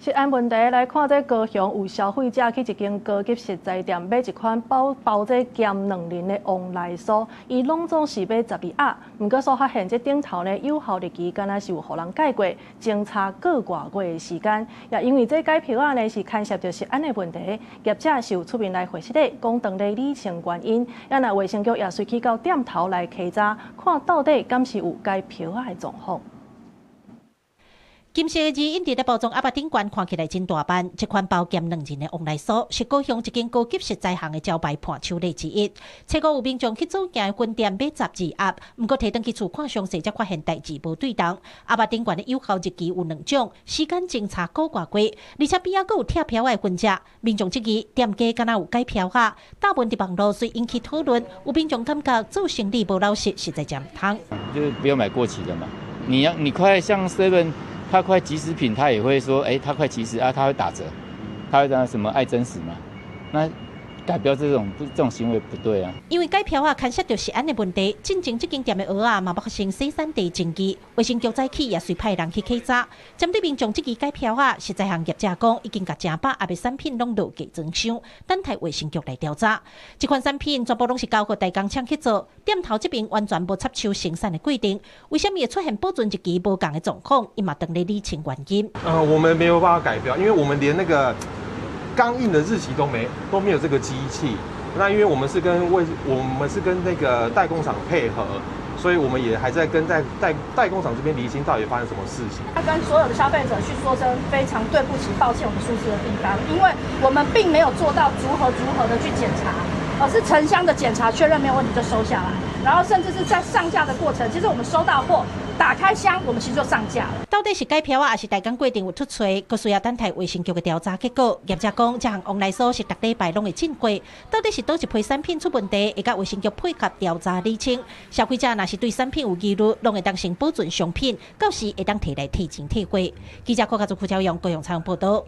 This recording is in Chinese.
食安問題來看，這高雄有消費者去一間高級食材店買一款包這鹹卵磷的旺來酥，伊攏總是買12盒。不過所發現，這頂頭呢有效日期敢若是有互人改過，前差過偌過的時間。也因為這改票仔呢是牽涉到食安的問題，業者是有出面來回釋的，講當地理清原因。也那衛生局也隨去到店頭來稽查，看到底敢是有改票仔的狀況。金色的字印在包裝盒仔頂懸，看起來真大版。這款包鹹卵磷的旺來酥是高雄一間高級食材行的招牌伴手禮之一。初五有民眾去走行的分店買12盒，不過提轉去厝看詳細，才發現代誌無對同。盒仔頂懸的有效日期有2種，時間前差過偌過，而且邊仔閣有貼票仔的分者。民眾質疑店家敢若有改票仔，大問佇網絡雖引起討論，有民眾感覺做生意無老實，實在講唔通。就是不要買過期的嘛，你快像 7。他快即食品，他也會說，他快即食啊，他會打折，他會講什麼愛真實嘛？那改標這種行為不對啊。因為改票啊牽涉到食安的問題，進前這間店的蚵仔嘛發生洗產地爭議，衛生局早起也隨派人去稽查。針對民眾這支改票啊，食材行業者講已經把正版的產品攏落計裝箱，等待衛生局來調查。這款產品全部攏是交給代工廠去做，店頭這邊完全無插手生產的規定，為什麼會出現保存日期無同的狀況？伊嘛等咧理清原因。我們沒有辦法改標，因為我們連那個鋼印的日期都沒有這個機器。那因為我們是跟那個代工廠配合，所以我們也還在跟代工廠這邊釐清到底發生什麼事情。要跟所有的消費者去說聲非常對不起，抱歉我們疏失的地方，因為我們並沒有做到逐盒的去檢查，而是成箱的檢查確認沒有問題就收下來，然後甚至是在上架的過程，其實我們收到貨。打開箱，我們其實就上架了。到底是改票啊，還是代工規定有出錯？佫需要等待衛生局的調查結果。業者講，這項旺來酥是逐禮拜攏會進貨，到底是倒一批產品出問題，會甲衛生局配合調查釐清。消費者若是對產品有疑慮，攏會當成保存商品，到時會當提來提前退貨。記者柯家做副朝陽高雄採訪報道。